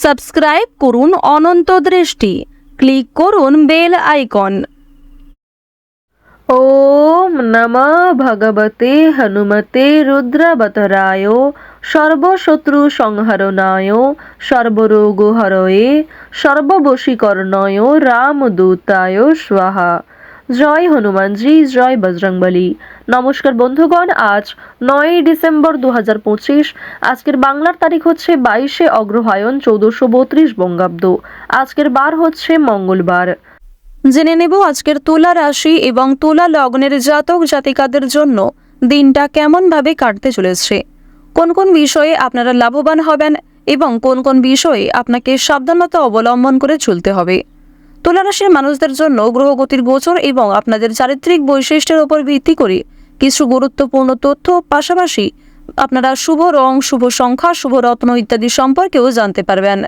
Subscribe করুন অনন্ত দৃষ্টি, click করুন বেল আইকন। ওম নমঃ ভগবতে হনুমতে রুদ্রবতরায় সর্বশত্রু সংহরণায় সর্বরোগ হরয়ে সর্ববশীকরণায় রামদূতায় স্বাহা। জয় হনুমানজি, জয় বজরংবলী। নমস্কার বন্ধুগণ, আজ 9 ডিসেম্বর 2025। আজকের বাংলার তারিখ হচ্ছে 22 অগ্রহায়ণ 1432 বঙ্গাব্দ। আজকের বার হচ্ছে মঙ্গলবার। জেনে নেব আজকের তুলা রাশি এবং তুলা লগ্নের জাতক জাতিকাদের জন্য দিনটা কেমনভাবে কাটতে চলেছে, কোন কোন বিষয়ে আপনারা লাভবান হবেন এবং কোন কোন বিষয়ে আপনাকে সাবধানতা অবলম্বন করে চলতে হবে। তুলা রাশির মানুষদের জন্য গ্রহগতির গোচর এবং আপনাদের চারিত্রিক বৈশিষ্ট্যের উপর ভিত্তি করে কিছু গুরুত্বপূর্ণ তথ্য, পাশাপাশি আপনারা শুভ রং, শুভ সংখ্যা, শুভ রত্ন ইত্যাদি সম্পর্কেও জানতে পারবেন।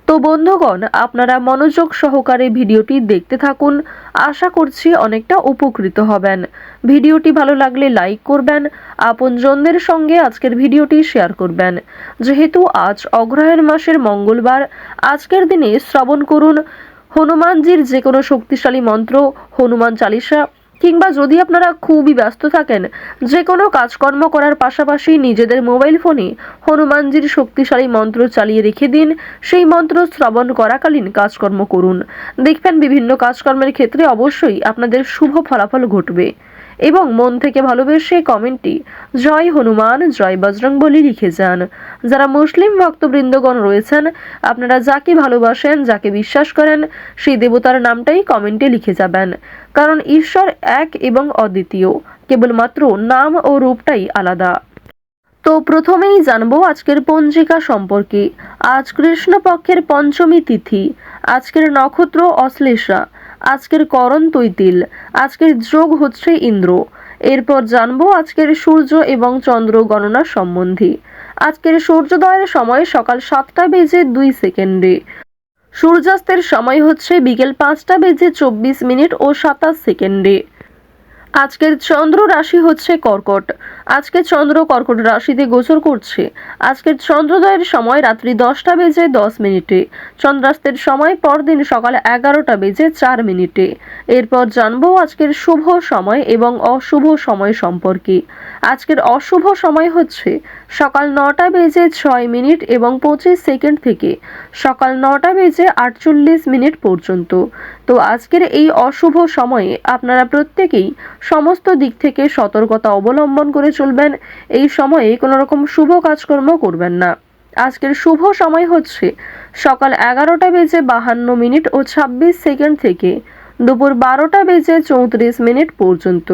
তো বন্ধুগণ, আপনারা মনোযোগ সহকারে ভিডিওটি দেখতে থাকুন। আশা করছি অনেকটা উপকৃত হবেন। ভিডিওটি ভালো লাগলে লাইক করবেন, আপনজনদের সঙ্গে আজকের ভিডিওটি শেয়ার করবেন। যেহেতু আজ অগ্রহায়ণ মাসের মঙ্গলবার, আজকের দিনে শ্রবণ করুন হনুমানজির যে কোনো শক্তিশালী মন্ত্র, হনুমান চালিসা, কিংবা যদি আপনারা খুবই ব্যস্ত থাকেন, যে কোনো কাজকর্ম করার পাশাপাশি নিজেদের মোবাইল ফোনে হনুমানজির শক্তিশালী মন্ত্র চালিয়ে রেখে দিন। সেই মন্ত্র শ্রবণ করাকালীন কাজকর্ম করুন। দেখবেন বিভিন্ন কাজকর্মের ক্ষেত্রে অবশ্যই আপনাদের শুভ ফলাফল ঘটবে। এবং মন থেকে ভালোবেসে কমেন্টটি জয় হনুমান, জয় বজরংবলী লিখে যান। যারা মুসলিম ভক্তবৃন্দগণ রয়েছেন, আপনারা যাকে ভালোবাসেন, যাকে বিশ্বাস করেন, সেই দেবতার নামটাই কমেন্টে লিখে যাবেন। কারণ ঈশ্বর এক এবং অদ্বিতীয়, কেবলমাত্র নাম ও রূপটাই আলাদা। তো প্রথমেই জানবো আজকের পঞ্জিকা সম্পর্কে। আজ কৃষ্ণপক্ষের পঞ্চমী তিথি। আজকের নক্ষত্র অশ্লেষা। আজকের করণ তৈতিল। আজকের যোগ হচ্ছে ইন্দ্র। এরপর জানবো আজকের সূর্য এবং চন্দ্র গণনা সম্বন্ধে। আজকের সূর্যোদয়ের সময় সকাল 7টা বেজে 2 সেকেন্ডে। সূর্যাস্তের সময় হচ্ছে বিকেল 5টা বেজে 24 মিনিট ও 27 সেকেন্ডে। আজকের চন্দ্র রাশি হচ্ছে কর্কট। আজকে চন্দ্র কর্কট রাশিতে গোচর করছে। আজকের চন্দ্রোদয়ের সময় রাত্রি 10টা বেজে 10 মিনিটে। চন্দ্রাস্তের সময় পরদিন সকাল 11টা বেজে 4 মিনিটে। এরপর জানবো আজকের শুভ সময় এবং অশুভ সময় সম্পর্কে। আজকের অশুভ সময় হচ্ছে সকাল 9টা বেজে 6 মিনিট এবং 25 সেকেন্ড থেকে সকাল 9টা বেজে 48 মিনিট পর্যন্ত। তো আজকের এই অশুভ সময়ে আপনারা প্রত্যেকেই সমস্ত দিক থেকে সতর্কতা অবলম্বন করে চলবেন। এই সময়ে কোনো রকম শুভ কাজকর্ম করবেন না। আজকের শুভ সময় হচ্ছে সকাল 11টা বেজে 52 মিনিট ও 26 সেকেন্ড থেকে দুপুর 12টা বেজে 34 মিনিট পর্যন্ত।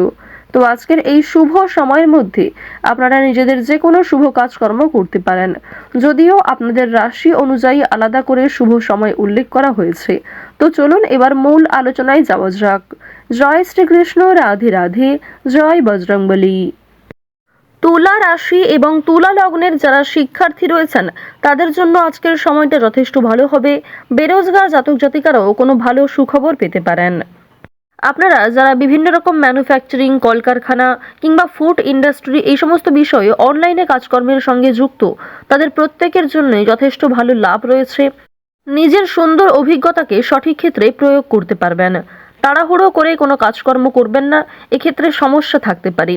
তো আজকের এই শুভ সময়ের মধ্যে আপনারা নিজেদের যে কোনো শুভ কাজকর্ম করতে পারেন, যদিও আপনাদের রাশি অনুযায়ী আলাদা করে শুভ সময় উল্লেখ করা হয়েছে। তো চলুন এবার মূল আলোচনায় যাওয়া যাক। জয় শ্রীকৃষ্ণ, রাধে রাধে, জয় বজরংবলী। তুলা রাশি এবং তুলা লগ্নের যারা শিক্ষার্থী রয়েছেন, তাদের জন্য আজকের সময়টা যথেষ্ট ভালো হবে। বেরোজগার জাতক জাতিকারাও কোনো ভালো সুখবর পেতে পারেন। আপনারা যারা বিভিন্ন রকম ম্যানুফ্যাকচারিং, কলকারখানা কিংবা ফুড ইন্ডাস্ট্রি এই সমস্ত বিষয়ে অনলাইনে কাজকর্মের সঙ্গে যুক্ত, তাদের প্রত্যেকের জন্যই যথেষ্ট ভালো লাভ রয়েছে। নিজের সুন্দর অভিজ্ঞতাকে সঠিক ক্ষেত্রে প্রয়োগ করতে পারবেন। তাড়াহুড়ো করে কোনো কাজকর্ম করবেন না, এক্ষেত্রে সমস্যা থাকতে পারে।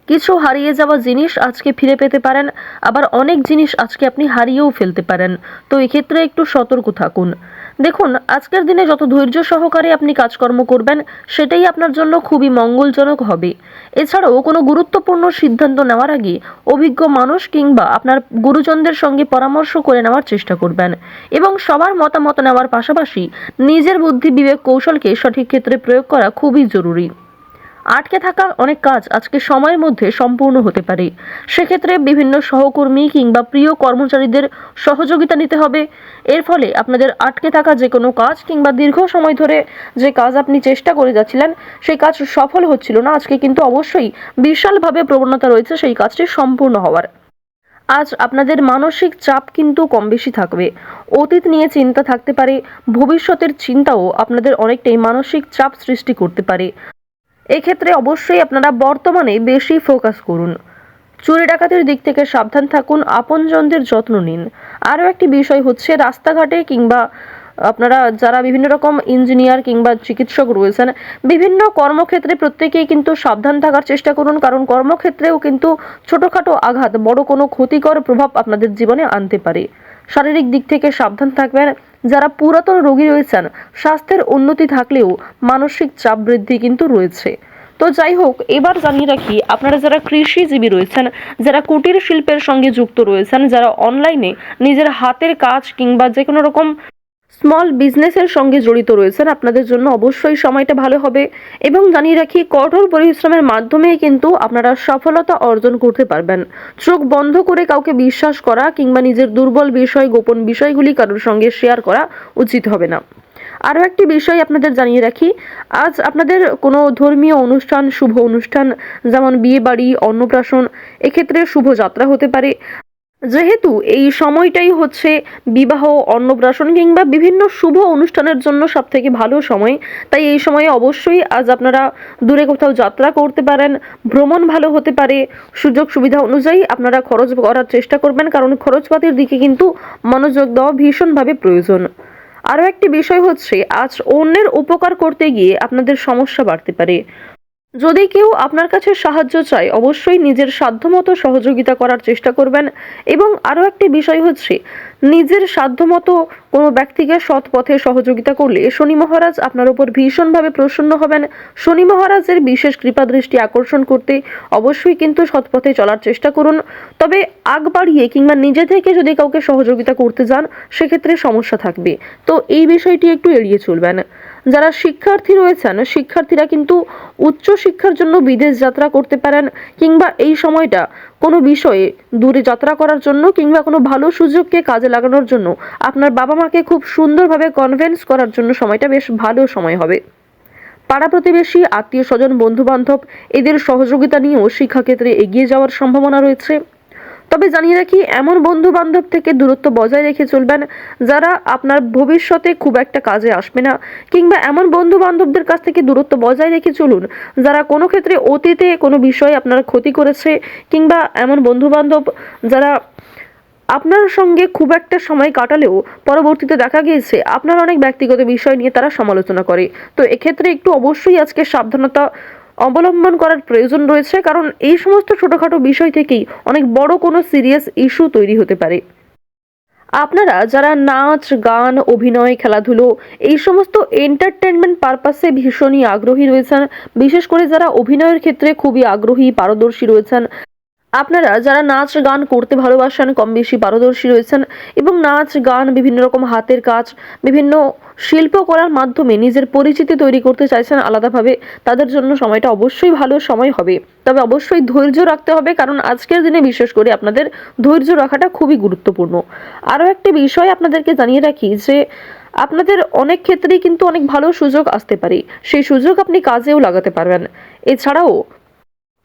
কিছু হারিয়ে যাওয়া জিনিস আজকে ফিরে পেতে পারেন, আবার অনেক জিনিস আজকে আপনি হারিয়েও ফেলতে পারেন। তো এক্ষেত্রে একটু সতর্ক থাকুন। দেখুন, আজকের দিনে যত ধৈর্য সহকারে আপনি কাজকর্ম করবেন, সেটাই আপনার জন্য খুবই মঙ্গলজনক হবে। এছাড়াও কোনো গুরুত্বপূর্ণ সিদ্ধান্ত নেওয়ার আগে অভিজ্ঞ মানুষ কিংবা আপনার গুরুজনদের সঙ্গে পরামর্শ করে নেওয়ার চেষ্টা করবেন এবং সবার মতামত নেওয়ার পাশাপাশি নিজের বুদ্ধি, বিবেক, কৌশলকে সঠিক ক্ষেত্রে প্রয়োগ করা খুবই জরুরি। আটকে থাকা অনেক কাজ আজকে সময়ের মধ্যে সম্পূর্ণ হতে পারে। সেক্ষেত্রে বিভিন্ন সহকর্মী কিংবা প্রিয় কর্মচারীদের সহযোগিতা নিতে হবে। এর ফলে আপনাদের আটকে থাকা যে কোনো কাজ কিংবা দীর্ঘ সময় ধরে যে কাজ আপনি চেষ্টা করে যাচ্ছিলেন, সেই কাজ সফল হচ্ছিল না, আজকে কিন্তু অবশ্যই বিশালভাবে প্রবণতা রয়েছে সেই কাজটি সম্পূর্ণ হওয়ার। আজ আপনাদের মানসিক চাপ কিন্তু কম বেশি থাকবে। অতীত নিয়ে চিন্তা থাকতে পারে, ভবিষ্যতের চিন্তাও আপনাদের অনেকটাই মানসিক চাপ সৃষ্টি করতে পারে। এক্ষেত্রে অবশ্যই আপনারা বর্তমানে বেশি ফোকাস করুন। চুরি ডাকাতির দিক থেকে সাবধান থাকুন, আপনজনদের যত্ন নিন। আরও একটি বিষয় হচ্ছে রাস্তাঘাটে কিংবা আপনারা যারা বিভিন্ন রকম ইঞ্জিনিয়ার কিংবা চিকিৎসক রয়েছেন, বিভিন্ন কর্মক্ষেত্রে প্রত্যেকেই কিন্তু সাবধান থাকার চেষ্টা করুন, কারণ কর্মক্ষেত্রেও কিন্তু ছোটোখাটো আঘাত বড় কোনো ক্ষতিকর প্রভাব আপনাদের জীবনে আনতে পারে। শারীরিক দিক থেকে সাবধান থাকবেন। যারা পুরাতন রোগী রয়েছেন, স্বাস্থ্যের উন্নতি থাকলেও মানসিক চাপ বৃদ্ধি কিন্তু রয়েছে। তো যাই হোক, এবার জানিয়ে রাখি আপনারা যারা কৃষিজীবী রয়েছেন, যারা কুটির শিল্পের সঙ্গে যুক্ত রয়েছেন, যারা অনলাইনে নিজের হাতের কাজ কিংবা যে কোনো রকম স্মল বিজনেসের সঙ্গে জড়িত রয়েছেন, আপনাদের জন্য অবশ্যই সময়টা ভালো হবে। এবং জানিয়ে রাখি, কঠোর পরিশ্রমের মাধ্যমে কিন্তু আপনারা সফলতা অর্জন করতে পারবেন। চোখ বন্ধ করে কাউকে বিশ্বাস করা কিংবা নিজের দুর্বল বিষয়, গোপন বিষয়গুলি কারোর সঙ্গে শেয়ার করা উচিত হবে না। আরও একটি বিষয় আপনাদের জানিয়ে রাখি, আজ আপনাদের কোনো ধর্মীয় অনুষ্ঠান, শুভ অনুষ্ঠান, যেমন বিয়ে বাড়ি, অন্নপ্রাশন, এক্ষেত্রে শুভযাত্রা হতে পারে। যেহেতু এই সময়টাই হচ্ছে বিবাহ, অন্নপ্রাশন কিংবা বিভিন্ন শুভ অনুষ্ঠানের জন্য সবথেকে ভালো সময়, তাই এই সময়ে অবশ্যই আজ আপনারা দূরে কোথাও যাত্রা করতে পারেন, ভ্রমণ ভালো হতে পারে। সুযোগ সুবিধা অনুযায়ী আপনারা খরচ করার চেষ্টা করবেন, কারণ খরচপাতির দিকে কিন্তু মনোযোগ দেওয়া ভীষণভাবে প্রয়োজন। আরও একটি বিষয় হচ্ছে, আজ অন্যের উপকার করতে গিয়ে আপনাদের সমস্যা বাড়তে পারে। যদি কেউ আপনার কাছে সাহায্য চায়, অবশ্যই নিজের সাধ্যমতো সহযোগিতা করার চেষ্টা করবেন। এবং আরও একটি বিষয় হচ্ছে, নিজের সাধ্যমতো কোনো ব্যক্তিকে সৎ পথে সহযোগিতা করলে শনি মহারাজ আপনার উপর ভীষণভাবে প্রসন্ন হবেন। শনি মহারাজের বিশেষ কৃপা দৃষ্টি আকর্ষণ করতে অবশ্যই কিন্তু সৎ পথে চলার চেষ্টা করুন। তবে আগ বাড়িয়ে কিংবা নিজে থেকে যদি কাউকে সহযোগিতা করতে যান, সেক্ষেত্রে সমস্যা থাকবে, তো এই বিষয়টি একটু এড়িয়ে চলবেন। যারা শিক্ষার্থী রয়েছেন, শিক্ষার্থীরা কিন্তু উচ্চ শিক্ষার জন্য বিদেশ যাত্রা করতে পারেন, কিংবা এই সময়টা কোনো বিষয়ে দূরে যাত্রা করার জন্য কিংবা কোনো ভালো সুযোগকে কাজে লাগানোর জন্য আপনার বাবা মাকে খুব সুন্দরভাবে কনভিন্স করার জন্য সময়টা বেশ ভালো সময় হবে। পাড়া প্রতিবেশী, আত্মীয় স্বজন, বন্ধু বান্ধব, এদের সহযোগিতা নিয়েও শিক্ষাক্ষেত্রে এগিয়ে যাওয়ার সম্ভাবনা রয়েছে। তবে জানিয়ে রাখি, এমন বন্ধু বান্ধব থেকে দূরত্ব বজায় রেখে চলবেন যারা আপনার ভবিষ্যতে খুব একটা কাজে আসবে না, কিংবা এমন বন্ধু বান্ধবদের কাছ থেকে দূরত্ব বজায় রেখে চলুন যারা কোনো ক্ষেত্রে অতীতে কোনো বিষয়ে আপনার ক্ষতি করেছে, কিংবা এমন বন্ধু বান্ধব যারা আপনার সঙ্গে খুব একটা সময় কাটালেও পরবর্তীতে দেখা গিয়েছে আপনার অনেক ব্যক্তিগত বিষয় নিয়ে তারা সমালোচনা করে। তো এক্ষেত্রে একটু অবশ্যই আজকে সাবধানতা অবলম্বন করার প্রয়োজন রয়েছে, কারণ এই সমস্ত ছোটোখাটো বিষয় থেকেই অনেক বড় কোনো সিরিয়াস ইস্যু তৈরি হতে পারে। আপনারা যারা নাচ, গান, অভিনয়, খেলাধুলো, এই সমস্ত এন্টারটেনমেন্ট পারপাসে ভীষণই আগ্রহী রয়েছেন, বিশেষ করে যারা অভিনয়ের ক্ষেত্রে খুবই আগ্রহী, পারদর্শী রয়েছেন, আপনারা যারা নাচ গান করতে ভালোবাসেন, কম বেশি পারদর্শী রয়েছেন, এবং নাচ গান, বিভিন্ন রকম হাতের কাজ, বিভিন্ন শিল্প করার মাধ্যমে নিজের পরিচিতি তৈরি করতে চাইছেন আলাদাভাবে, তাদের জন্য সময়টা অবশ্যই ভালো সময় হবে। তবে অবশ্যই ধৈর্য রাখতে হবে, কারণ আজকের দিনে বিশেষ করে আপনাদের ধৈর্য রাখাটা খুবই গুরুত্বপূর্ণ। আরও একটি বিষয় আপনাদেরকে জানিয়ে রাখি যে আপনাদের অনেক ক্ষেত্রেই কিন্তু অনেক ভালো সুযোগ আসতে পারে, সেই সুযোগ আপনি কাজেও লাগাতে পারবেন। এছাড়াও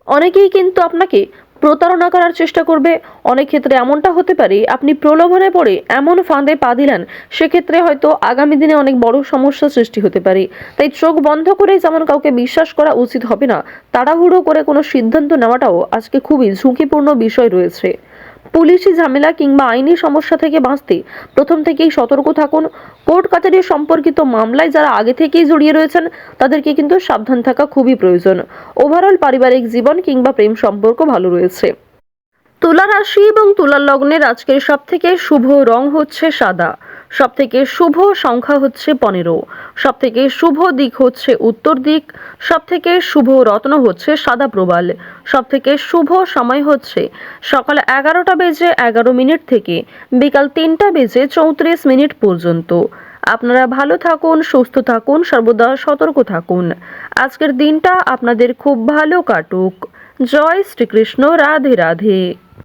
অনেকেই কিন্তু আপনাকে প্রতারণা করার চেষ্টা করবে। অনেক ক্ষেত্রে এমনটা হতে পারে আপনি প্রলোভনে পড়ে এমন ফাঁদে পা দিলেন, সেক্ষেত্রে হয়তো আগামী দিনে অনেক বড় সমস্যার সৃষ্টি হতে পারে। তাই চোখ বন্ধ করে যেমন কাউকে বিশ্বাস করা উচিত হবে না, তাড়াহুড়ো করে কোনো সিদ্ধান্ত নেওয়াটাও আজকে খুবই ঝুঁকিপূর্ণ বিষয় রয়েছে। পুলিশি ঝামেলা কিংবা আইনি সমস্যা থেকে বাঁচতে প্রথম থেকেই সতর্ক থাকুন। কোর্ট কাছারি সম্পর্কিত মামলায় যারা আগে থেকেই জড়িয়ে রয়েছেন, তাদেরকে কিন্তু সাবধান থাকা খুবই প্রয়োজন। ওভারঅল পারিবারিক জীবন কিংবা প্রেম সম্পর্ক ভালো রয়েছে। তুলা রাশি এবং তুলা লগ্নের আজকের সবথেকে শুভ রং হচ্ছে সাদা, সবথেকে শুভ সংখ্যা হচ্ছে 15, সবথেকে শুভ দিক হচ্ছে উত্তর দিক, সবথেকে শুভ রত্ন হচ্ছে সাদা প্রবাল, সবথেকে শুভ সময় হচ্ছে সকাল 11:11 থেকে বিকাল 3:34 পর্যন্ত। আপনারা ভালো থাকুন, সুস্থ থাকুন, সর্বদা সতর্ক থাকুন। আজকের দিনটা আপনাদের খুব ভালো কাটুক। জয় শ্রীকৃষ্ণ। রাধে রাধে।